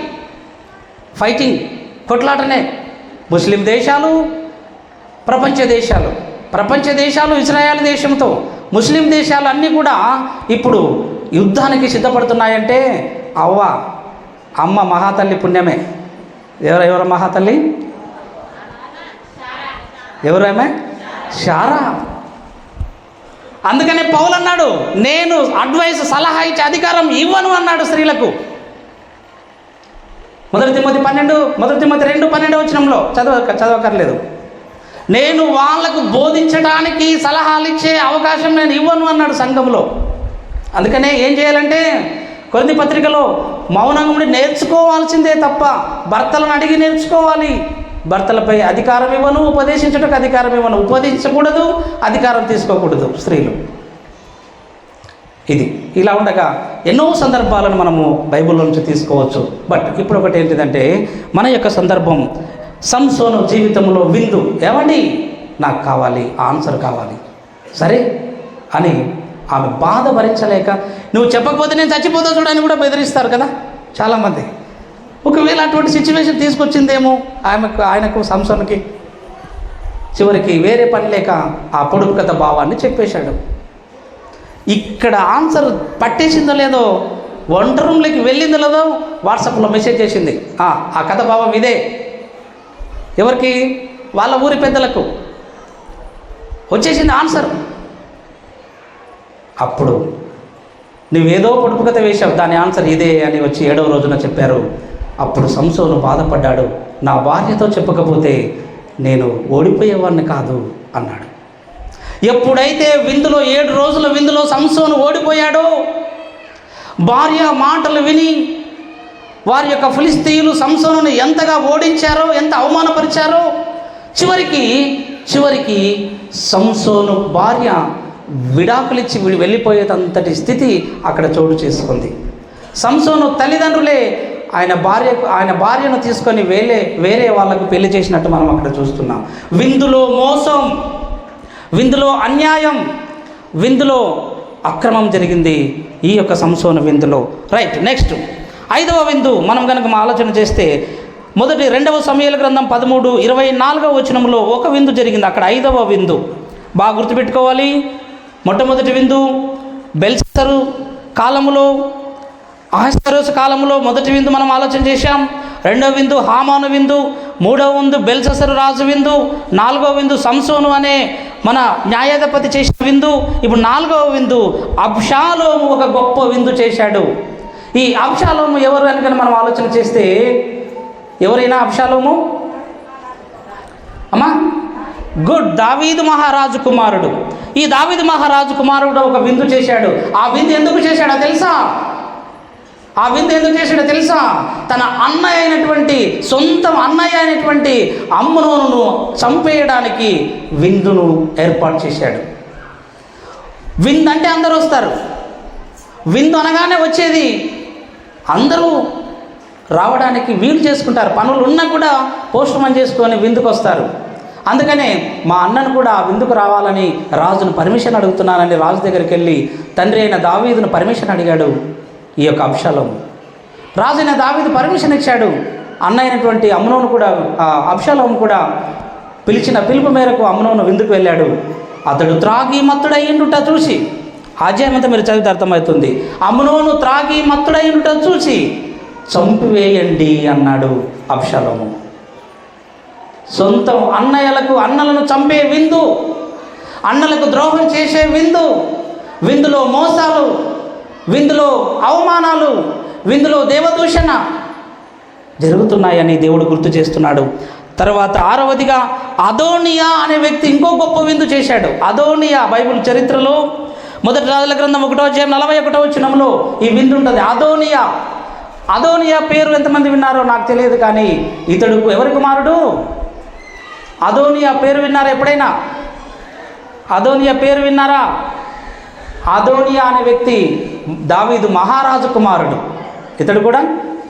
ఫైటింగ్, కొట్లాటనే. ముస్లిం దేశాలు, ప్రపంచ దేశాలు ఇజ్రాయెల్ దేశంతో, ముస్లిం దేశాలు అన్నీ కూడా ఇప్పుడు యుద్ధానికి సిద్ధపడుతున్నాయంటే అమ్మ మహాతల్లి పుణ్యమే. ఎవరు మహాతల్లి? ఎవరేమే? శారా. అందుకనే పౌలు అన్నాడు, నేను సలహా ఇచ్చే అధికారం ఇవ్వను అన్నాడు స్త్రీలకు. మొదటి తిమోతి 2:12 వచనంలో చదవకర్లేదు. నేను వాళ్ళకు బోధించడానికి సలహాలు ఇచ్చే అవకాశం నేను ఇవ్వను అన్నాడు సంఘంలో. అందుకనే ఏం చేయాలంటే కొరింథీ పత్రికలో మౌనంగా ఉండి నేర్చుకోవాల్సిందే తప్ప భర్తలను అడిగి నేర్చుకోవాలి. భర్తలపై అధికారం ఇవ్వను, ఉపదేశించడానికి అధికారం ఇవ్వను, ఉపదేశించకూడదు, అధికారం తీసుకోకూడదు స్త్రీలు. ఇది ఇలా ఉండగా ఎన్నో సందర్భాలను మనము బైబిల్లో నుంచి తీసుకోవచ్చు. బట్ ఇప్పుడు ఒకటి ఏంటిదంటే, మన యొక్క సందర్భం సంసోను జీవితంలో విందు. ఏమండి, నాకు కావాలి, ఆన్సర్ కావాలి, సరే అని ఆమె బాధ భరించలేక, నువ్వు చెప్పకపోతే నేను చచ్చిపోతా చూడని కూడా బెదిరిస్తారు కదా చాలామంది. ఒకవేళ అటువంటి సిచ్యువేషన్ తీసుకొచ్చిందేమో ఆయనకు సంసోనుకి. చివరికి వేరే పని లేక ఆ పొడుపు కథ భావాన్ని చెప్పేశాడు. ఇక్కడ ఆన్సర్ పట్టేసిందో లేదో, వంట రూమ్లోకి వెళ్ళిందో లేదో వాట్సాప్లో మెసేజ్ చేసింది. ఆ కథ భావం ఇదే. ఎవరికి? వాళ్ళ ఊరి పెద్దలకు వచ్చేసింది ఆన్సర్. అప్పుడు నువ్వేదో పొడుపు కథ వేశావు, దాని ఆన్సర్ ఇదే అని వచ్చి 7వ రోజున చెప్పారు. అప్పుడు సంసోను బాధపడ్డాడు, నా భార్యతో చెప్పకపోతే నేను ఓడిపోయేవాడిని కాదు అన్నాడు. ఎప్పుడైతే 7 రోజుల విందులో సంసోను ఓడిపోయాడో, భార్య మాటలు విని వారి యొక్క ఫిలిష్తీయులు సంసోనుని ఎంతగా ఓడించారో, ఎంత అవమానపరిచారో, చివరికి సంసోను భార్య విడాకులిచ్చి వెళ్ళిపోయేటంతటి స్థితి అక్కడ చోటు చేసుకుంది. సంసోను తల్లిదండ్రులే ఆయన భార్యను తీసుకొని వేరే వాళ్ళకు పెళ్లి చేసినట్టు మనం అక్కడ చూస్తున్నాం. విందులో మోసం, విందులో అన్యాయం, విందులో అక్రమం జరిగింది ఈ యొక్క సంసోను విందులో. రైట్, నెక్స్ట్ 5వ విందు మనం కనుక ఆలోచన చేస్తే, 2వ సమూయేలు గ్రంథం 13:24 వచనంలో ఒక విందు జరిగింది. అక్కడ 5వ విందు బాగా గుర్తుపెట్టుకోవాలి. మొట్టమొదటి విందు బెల్షస్సరు కాలములో, అహష్వేరోషు కాలంలో మొదటి విందు మనం ఆలోచన చేశాం. 2వ విందు హామాను విందు, 3వ విందు బెల్షస్సరు రాజు విందు, 4వ విందు సంసోను అనే మన న్యాయాధిపతి చేసిన విందు. ఇప్పుడు 4వ విందు అబ్షాలోము ఒక గొప్ప విందు చేశాడు. ఈ అబ్షాలోము ఎవరు అని మనం ఆలోచన చేస్తే, ఎవరైనా అబ్షాలోము గుడ్ దావీదు మహారాజు కుమారుడు. ఈ దావీదు మహారాజు కుమారుడు ఒక విందు చేశాడు. ఆ విందు ఎందుకు చేశాడో తెలుసా? తన సొంత అన్నయ్య అయినటువంటి అమ్నోనును చంపేయడానికి విందును ఏర్పాటు చేశాడు. విందు అంటే అందరూ వస్తారు. విందు అనగానే వచ్చేది అందరూ రావడానికి వీలు చేసుకుంటారు. పనులు ఉన్నా కూడా పోస్ట్ మన్ చేసుకొని విందుకు వస్తారు. అందుకనే మా అన్నను కూడా విందుకు రావాలని రాజును పర్మిషన్ అడుగుతున్నానని రాజు దగ్గరికి వెళ్ళి తండ్రి అయిన దావీదును పర్మిషన్ అడిగాడు ఈ యొక్క అబ్షాలోము. రాజు అయిన దావీదు పర్మిషన్ ఇచ్చాడు. అన్న అయినటువంటి అమ్నోను కూడా, అబ్షాలోము కూడా పిలిచిన పిలుపు మేరకు అమ్నోను విందుకు వెళ్ళాడు. అతడు త్రాగి మత్తుడయ్యుండుట చూసి, అధ్యాయమంతా మీరు చదివితే అర్థమవుతుంది. అమ్నోను త్రాగి మత్తుడయ్యుండుట చూసి చంపివేయండి అన్నాడు అబ్షాలోము. సొంత అన్నలను చంపే విందు, అన్నలకు ద్రోహం చేసే విందు, విందులో మోసాలు, విందులో అవమానాలు, విందులో దేవదూషణ జరుగుతున్నాయని దేవుడు గుర్తు చేస్తున్నాడు. తర్వాత 6వదిగా అదోనియా అనే వ్యక్తి ఇంకో గొప్ప విందు చేశాడు. అదోనియా బైబిల్ చరిత్రలో 1 రాజుల గ్రంథం 1:41 వచనంలో ఈ విందు ఉంటుంది. అదోనియా పేరు ఎంతమంది విన్నారో నాకు తెలియదు, కానీ ఇతడు ఎవరి కుమారుడు? అదోనియా పేరు విన్నారా ఎప్పుడైనా? అదోనియా పేరు విన్నారా? అదోనియా అనే వ్యక్తి దావీదు మహారాజు కుమారుడు. ఇతడు కూడా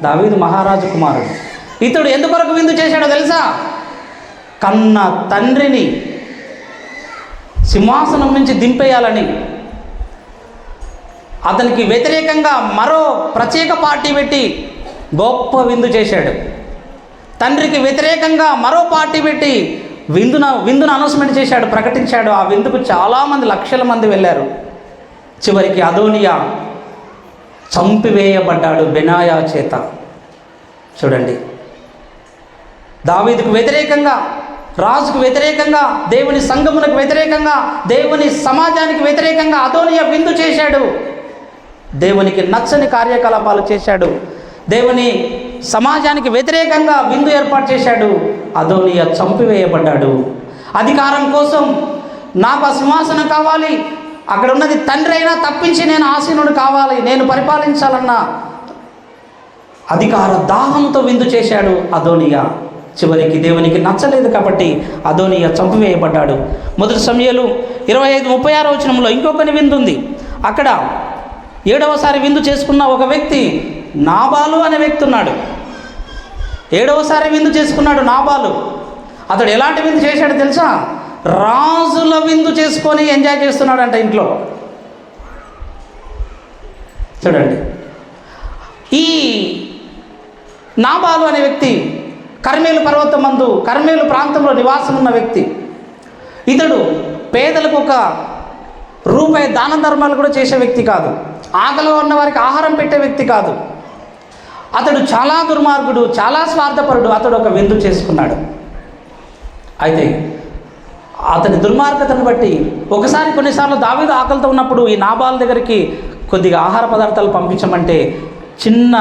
దావీదు మహారాజు కుమారుడు. ఇతడు ఎందుకొరకు విందు చేశాడో తెలుసా? కన్న తండ్రిని సింహాసనం నుంచి దింపేయాలని. అతనికి వ్యతిరేకంగా మరో ప్రత్యేక పార్టీ పెట్టి గొప్ప విందు చేశాడు. తండ్రికి వ్యతిరేకంగా మరో పార్టీ పెట్టి విందును అనౌన్స్మెంట్ చేశాడు, ప్రకటించాడు. ఆ విందుకు చాలామంది, లక్షల మంది వెళ్ళారు. చివరికి అదోనియా చంపివేయబడ్డాడు బెనాయా చేత. చూడండి, దావీదుకు వ్యతిరేకంగా, రాజుకు వ్యతిరేకంగా, దేవుని సంఘమునకు వ్యతిరేకంగా, దేవుని సమాజానికి వ్యతిరేకంగా అదోనియా విందు చేశాడు. దేవునికి నచ్చని కార్యకలాపాలు చేశాడు. దేవుని సమాజానికి వ్యతిరేకంగా విందు ఏర్పాటు చేశాడు. అదోనియా చంపివేయబడ్డాడు. అధికారం కోసం నాకు ఆ సింహాసనం కావాలి, అక్కడ ఉన్నది తండ్రి అయినా తప్పించి నేను ఆసీనుడు కావాలి, నేను పరిపాలించాలన్న అధికార దాహంతో విందు చేశాడు అదోనియా. చివరికి దేవునికి నచ్చలేదు కాబట్టి అదోనియా చంపివేయబడ్డాడు. మొదటి సమూయేలు 25:36 వచనంలో ఇంకొకని విందు ఉంది. అక్కడ 7వసారి విందు చేసుకున్న ఒక వ్యక్తి నాబాలు అనే వ్యక్తి ఉన్నాడు. 7వసారి విందు చేసుకున్నాడు నాబాలు. అతడు ఎలాంటి విందు చేశాడో తెలుసా? రాజుల విందు చేసుకొని ఎంజాయ్ చేస్తున్నాడంట ఇంట్లో. చూడండి, ఈ నాబాలు అనే వ్యక్తి కర్మేలు పర్వతమందు, కర్మేలు ప్రాంతంలో నివాసం ఉన్న వ్యక్తి. ఇతడు పేదలకు ₹1 దాన ధర్మాలు కూడా చేసే వ్యక్తి కాదు. ఆకలిగా ఉన్న వారికి ఆహారం పెట్టే వ్యక్తి కాదు. అతడు చాలా దుర్మార్గుడు, చాలా స్వార్థపరుడు. అతడు ఒక విందు చేసుకున్నాడు. అయితే అతని దుర్మార్గతను బట్టి ఒకసారి కొన్నిసార్లు దావీదు ఆకలితో ఉన్నప్పుడు ఈ నాబాలు దగ్గరికి కొద్దిగా ఆహార పదార్థాలు పంపించమంటే చిన్న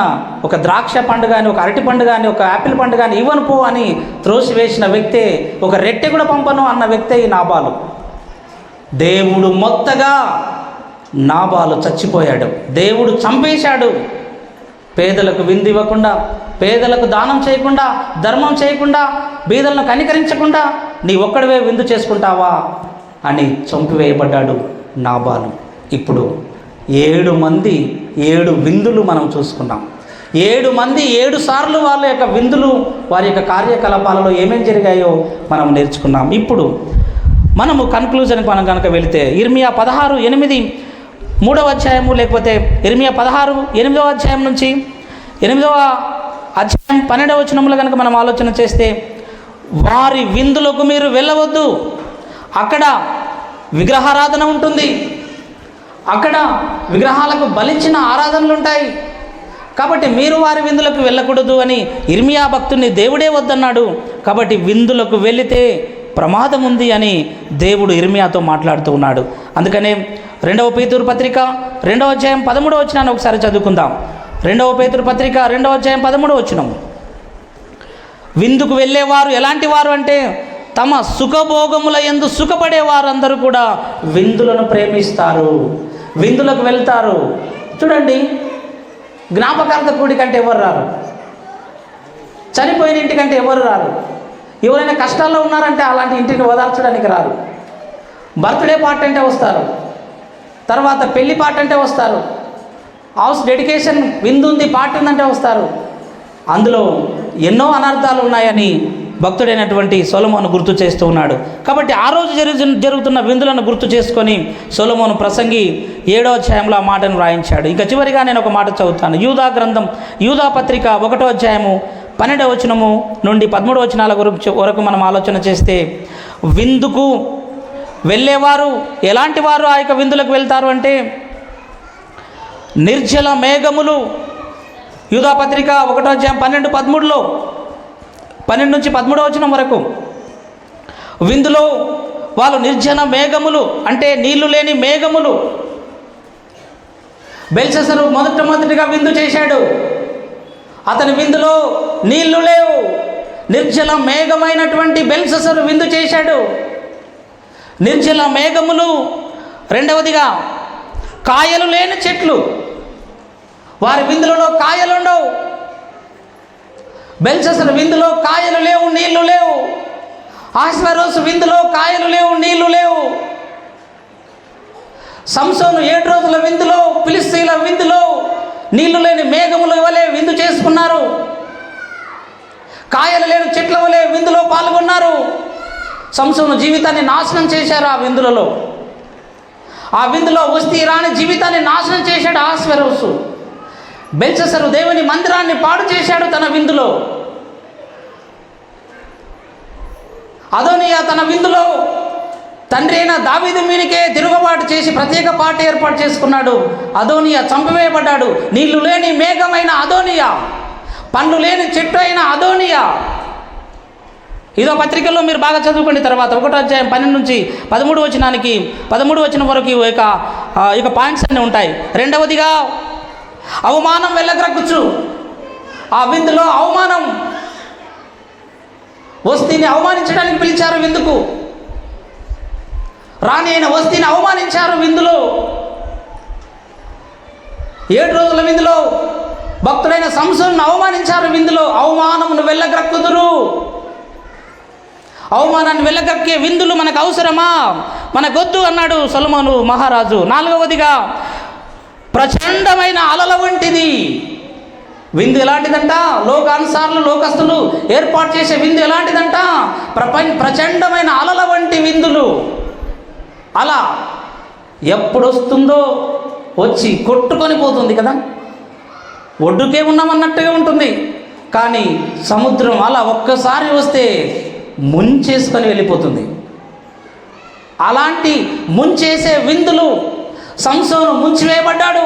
ఒక ద్రాక్ష పండు కానీ, ఒక అరటి పండు కానీ, ఒక యాపిల్ పండు కానీ ఇవ్వను పో అని త్రోసివేసిన వ్యక్తే, ఒక రెట్టె కూడా పంపను అన్న వ్యక్తే ఈ నాబాలు. దేవుడు మొత్తగా నాబాలు చచ్చిపోయాడు. దేవుడు చంపేశాడు. పేదలకు విందు ఇవ్వకుండా, పేదలకు దానం చేయకుండా, ధర్మం చేయకుండా, బీదలను కనికరించకుండా నీ ఒక్కడివే విందు చేసుకుంటావా అని చంపివేయబడ్డాడు నాబాలు. ఇప్పుడు 7 మంది 7 విందులు మనం చూసుకున్నాం. 7 మంది 7 సార్లు వాళ్ళ యొక్క విందులు, వారి యొక్క కార్యకలాపాలలో ఏమేం జరిగాయో మనం నేర్చుకున్నాం. ఇప్పుడు మనము కన్క్లూజన్కి మనం కనుక వెళితే ఇర్మియా 16:8 3వ అధ్యాయము, లేకపోతే ఇర్మియా 16:8వ అధ్యాయం నుంచి 8వ అధ్యాయం 12వ వచనంలో కనుక మనం ఆలోచన చేస్తే, వారి విందులకు మీరు వెళ్ళవద్దు, అక్కడ విగ్రహారాధన ఉంటుంది, అక్కడ విగ్రహాలకు బలిచ్చిన ఆరాధనలు ఉంటాయి, కాబట్టి మీరు వారి విందులకు వెళ్ళకూడదు అని ఇర్మియా భక్తుని దేవుడే వద్దన్నాడు. కాబట్టి విందులకు వెళితే ప్రమాదం ఉంది అని దేవుడు ఇర్మియాతో మాట్లాడుతూ ఉన్నాడు. అందుకనే 2వ పేతురు పత్రిక 2వ అధ్యాయం 13వ వచనాన్ని ఒకసారి చదువుకుందాం. 2వ పేతురు పత్రిక 2వ అధ్యాయం 13వ వచనం. విందుకు వెళ్ళేవారు ఎలాంటి వారు అంటే, తమ సుఖభోగముల యందు సుఖపడే వారందరూ కూడా విందులను ప్రేమిస్తారు, విందులకు వెళ్తారు. చూడండి, జ్ఞాపకార్థ కూడి కంటే ఎవరు రారు, చనిపోయిన ఇంటికంటే ఎవరు రారు, ఎవరైనా కష్టాల్లో ఉన్నారంటే అలాంటి ఇంటిని ఓదార్చడానికి రారు. బర్త్డే పార్టీ అంటే వస్తారు, తర్వాత పెళ్లి పార్టీ అంటే వస్తారు, హౌస్ డెడికేషన్ విందు ఉంది, పార్టీ ఉందంటే వస్తారు. అందులో ఎన్నో అనర్థాలు ఉన్నాయని భక్తుడైనటువంటి సొలొమోను గుర్తు చేస్తూ ఉన్నాడు. కాబట్టి ఆ రోజు జరుగుతున్న విందులను గుర్తు చేసుకొని సొలొమోను ప్రసంగి 7వ అధ్యాయంలో ఆ మాటను వ్రాయించాడు. ఇక చివరిగా నేను ఒక మాట చదువుతాను. యూదా గ్రంథం, యూదా పత్రిక 1వ అధ్యాయము 12వ వచనము నుండి 13వ వచనాల వరకు మనం ఆలోచన చేస్తే, విందుకు వెళ్ళేవారు ఎలాంటి వారు ఆ యొక్క విందులకు వెళ్తారు అంటే, నిర్జల మేఘములు. యూదా పత్రిక 1వ అధ్యాయం 12-13లో 12 నుంచి 13వ వచనం వరకు విందులో వాళ్ళు నిర్జన మేఘములు అంటే నీళ్లు లేని మేఘములు. బెల్షస్సరు మొదటిగా విందు చేశాడు. అతని విందులో నీళ్లు లేవు, నిర్జల మేఘమైనటువంటి బెల్షస్సరు విందు చేశాడు. నిర్జల మేఘములు. రెండవదిగా కాయలు లేని చెట్లు, వారి విందులలో కాయలుండవు. బెల్షస్సరు విందులో కాయలు లేవు, నీళ్లు లేవు. అహష్వేరోషు విందులో కాయలు లేవు, నీళ్లు లేవు. సంసోను 7 రోజుల విందులో, ఫిలిష్తీయుల విందులో నీళ్లు లేని మేఘముల వలె విందు చేసుకున్నారు. కాయలు లేని చెట్ల వలె విందులో పాల్గొన్నారు. సంసోను జీవితాన్ని నాశనం చేశారు. ఆ విందులలో, ఆ విందులో వస్తీ రాని జీవితాన్ని నాశనం చేశాడు ఆహస్వేరోసు. బెల్షస్సరు దేవుని మందిరాన్ని పాడు చేశాడు తన విందులో. అదోనియా తన విందులో తండ్రి అయిన దావీదు మీదికే తిరుగుబాటు చేసి ప్రత్యేక పార్టీ ఏర్పాటు చేసుకున్నాడు. అదోనియా చంపివేయబడ్డాడు. నీళ్లు లేని మేఘమైన అదోనియా, పండ్లు లేని చెట్టు అయిన అదోనియా. ఇదో పత్రికల్లో మీరు బాగా చదువుకోండి. తర్వాత 1వ అధ్యాయం 12 నుంచి 13 వచనానికి 13 వచనం వరకు ఇక పాయింట్స్ అన్నీ ఉంటాయి. రెండవదిగా అవమానం వెళ్ళగ్రక్కుచు. ఆ విందులో అవమానం, వస్తీని అవమానించడానికి పిలిచారు విందుకు. రాణి అయిన వస్తీని అవమానించారు విందులో. 7 రోజుల విందులో భక్తుడైన సంసోనును అవమానించారు విందులో. అవమానమును వెళ్ళగ్రక్కుదురు. అవమానాన్ని వెళ్ళగక్కే విందులు మనకు అవసరమా? మనకొద్దు అన్నాడు సొలొమోను మహారాజు. 4వదిగా ప్రచండమైన అలల వంటిది విందు. ఎలాంటిదంట? లోకానుసారులు, లోకస్తులు ఏర్పాటు చేసే విందు ఎలాంటిదంట? ప్రచండమైన అలల వంటి విందులు. అలా ఎప్పుడు వస్తుందో వచ్చి కొట్టుకొని పోతుంది కదా. ఒడ్డుకే ఉన్నామన్నట్టుగా ఉంటుంది. కానీ సముద్రం అలా ఒక్కసారి వస్తే ముంచేసుకొని వెళ్ళిపోతుంది. అలాంటి ముంచేసే విందులు. సంసోను ముంచివేయబడ్డాడు,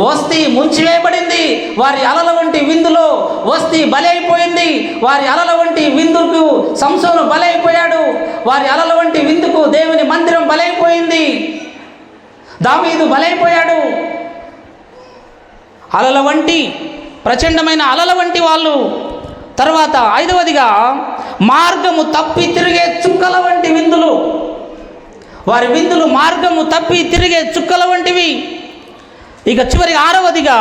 వస్తీ ముంచివేయబడింది. వారి అలల వంటి విందులో వస్తీ బలైపోయింది. వారి అలల వంటి విందుకు సంసోను బలైపోయాడు. వారి అలల వంటి విందుకు దేవుని మందిరం బలైపోయింది. దావీదు బలైపోయాడు. అలల వంటి, ప్రచండమైన అలల వంటి వాళ్ళు. తర్వాత 5వదిగా మార్గము తప్పి తిరిగే చుక్కల వంటి విందులు. వారి విందులు మార్గము తప్పి తిరిగే చుక్కల వంటివి. ఇక చివరి 6వదిగా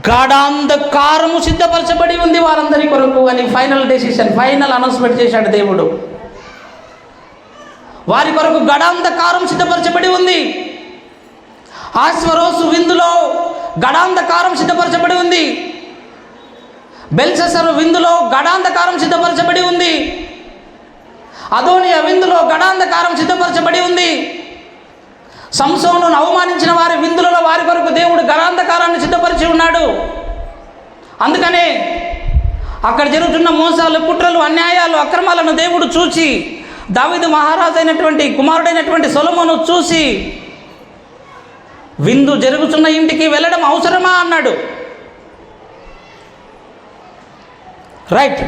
గాఢాంధకారము సిద్ధపరచబడి ఉంది వారందరి కొరకు అని ఫైనల్ అనౌన్స్మెంట్ చేశాడు దేవుడు. వారి కొరకు గాఢాంధకారం సిద్ధపరచబడి ఉంది. ఆశ్వరోసు విందులో గాఢాంధకారం సిద్ధపరచబడి ఉంది. బెల్షస్సరు విందులో గాఢాంధకారం సిద్ధపరచబడి ఉంది. అదోనియా విందులో గాఢాంధకారం సిద్ధపరచబడి ఉంది. సంసోనును అవమానించిన వారి విందులలో వారి కొరకు దేవుడు గాఢాంధకారాన్ని సిద్ధపరిచి ఉన్నాడు. అందుకనే అక్కడ జరుగుతున్న మోసాలు, కుట్రలు, అన్యాయాలు, అక్రమాలను దేవుడు చూసి, దావీదు మహారాజు అయినటువంటి కుమారుడైనటువంటి సొలొమోను చూసి, విందు జరుగుతున్న ఇంటికి వెళ్ళడం అవసరమా అన్నాడు. రైట్.